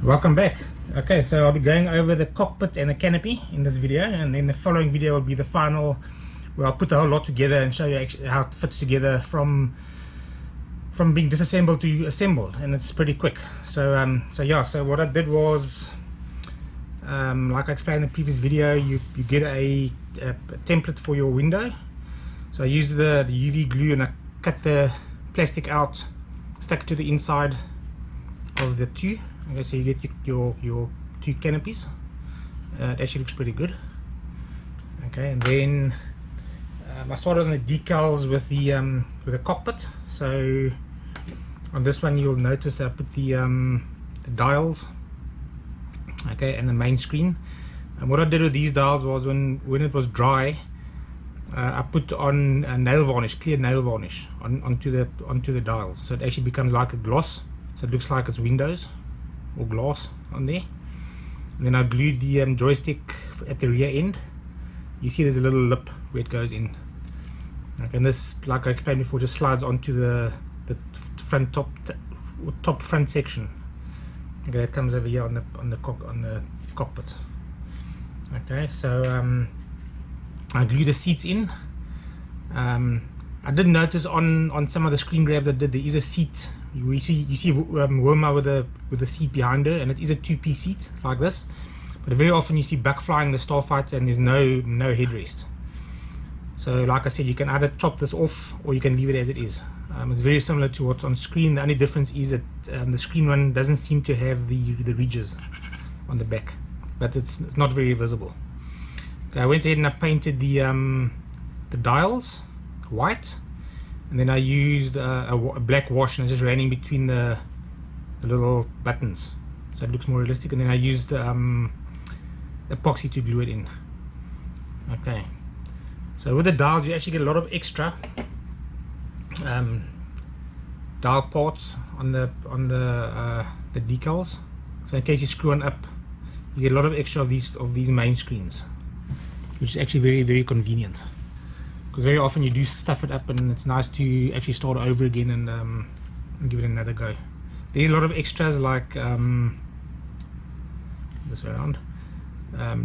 Welcome back. Okay, so I'll be going over the cockpit and the canopy in this video, and then the following video will be the final where I'll put the whole lot together and show you actually how it fits together from being disassembled to assembled, and it's pretty quick. So so what I did was, like I explained in the previous video, you get a template for your window. So I used the UV glue and I cut the plastic out, stuck it to the inside of the two. Okay, so you get your two canopies. It actually looks pretty good. Okay, and then I started on the decals with the cockpit. So on this one you'll notice that I put the dials, okay, and the main screen. And what I did with these dials was when it was dry, I put on a nail varnish, clear nail varnish onto the dials, so it actually becomes like a gloss, so it looks like it's windows or glass on there. And then I glued the joystick at the rear end. You see there's a little lip where it goes in. Okay, and this, like I explained before, just slides onto the front top front section. Okay, it comes over here on the cockpit. Okay, so I glue the seats in. I did notice on some of the screen grabs I did, there is a seat. You see Wilma with the seat behind her, and it is a two-piece seat like this. But very often you see back flying the Starfighter and there's no headrest. So like I said, you can either chop this off or you can leave it as it is. It's very similar to what's on screen. The only difference is that the screen one doesn't seem to have the ridges on the back, but it's not very visible. Okay, I went ahead and I painted the dials white, and then I used a black wash and I just ran in between the little buttons so it looks more realistic, and then I used epoxy to glue it in. Okay, so with the dials you actually get a lot of extra dial parts on the decals, so in case you screw one up you get a lot of extra of these main screens, which is actually very, very convenient, because very often you do stuff it up and it's nice to actually start over again and give it another go. There's a lot of extras like this way around,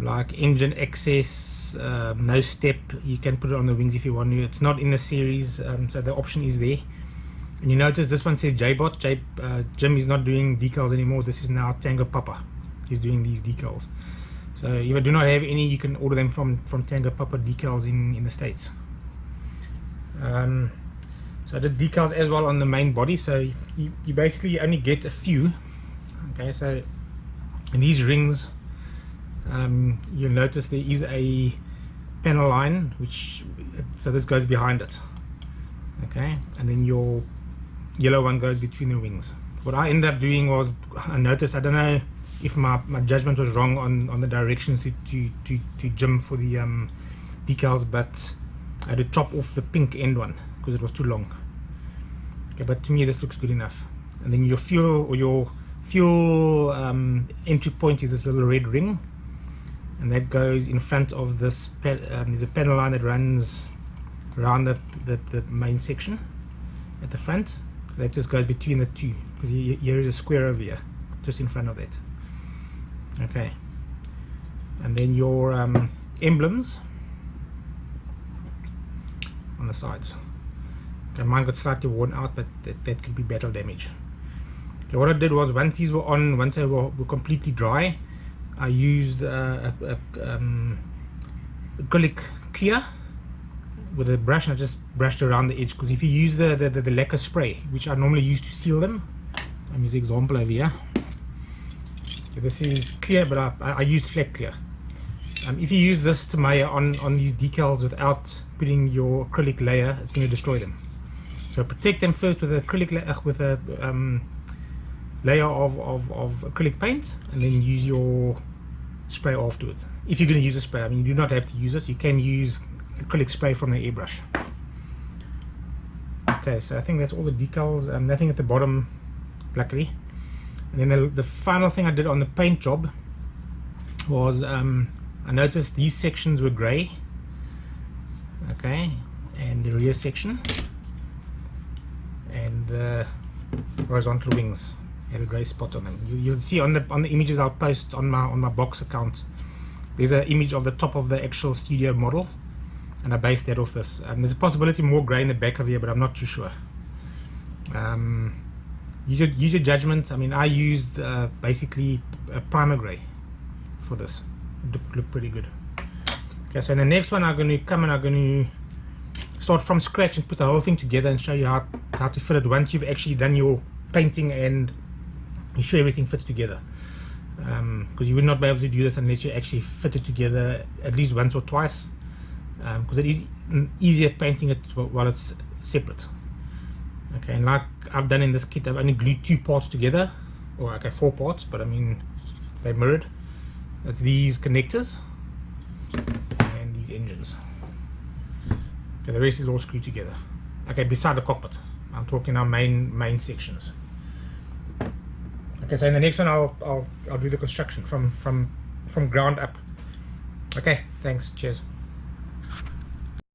like engine access, no step. You can put it on the wings if you want to. It's not in the series, so the option is there. And you notice this one says JBot. Jim is not doing decals anymore. This is now Tango Papa. He's doing these decals. So if I do not have any, you can order them from Tango Papa Decals in the States. So I did decals as well on the main body, so you basically only get a few. Okay, so in these rings you'll notice there is a panel line, so this goes behind it. Okay, and then your yellow one goes between the wings. What I ended up doing was, I noticed, I don't know if my judgment was wrong on the directions to Jim for the decals, but I had to chop off the pink end one because it was too long. Okay, but to me this looks good enough. And then your fuel entry point is this little red ring, and that goes in front of this. There's a panel line that runs around the main section at the front. That just goes between the two, because here is a square over here just in front of that. Okay, and then your emblems on the sides. Okay, mine got slightly worn out, but that could be battle damage. Okay, what I did was, once these were on, once they were completely dry, I used acrylic clear with a brush, and I just brushed around the edge, because if you use the lacquer spray, which I normally use to seal them, I'm using an example over here. Okay, this is clear, but I used flat clear. If you use this to maya on these decals without putting your acrylic layer, it's going to destroy them. So protect them first with acrylic with a layer of acrylic paint, and then use your spray afterwards. If you're going to use a spray, I mean, you do not have to use this. You can use acrylic spray from the airbrush. Okay, so I think that's all the decals. Nothing at the bottom, luckily. And then the final thing I did on the paint job was, I noticed these sections were grey. Okay, and the rear section and the horizontal wings Had a grey spot on them. You'll see on the images I'll post on my box account. There's an image of the top of the actual studio model, and I based that off this. There's a possibility more grey in the back of here, but I'm not too sure. Use your judgment. I mean, I used basically a primer grey for this. It looked pretty good. Okay, so in the next one I'm going to come and I'm going to start from scratch and put the whole thing together and show you how to fit it once you've actually done your painting and you sure everything fits together. Because you would not be able to do this unless you actually fit it together at least once or twice, because it is easier painting it while it's separate. Okay, and like I've done in this kit, I've only glued 2 parts together, or okay, 4 parts, but I mean they're mirrored. That's these connectors and these engines. Okay, the rest is all screwed together. Okay, beside the cockpit, I'm talking our main sections. Okay, so in the next one I'll do the construction from ground up. Okay, thanks, cheers.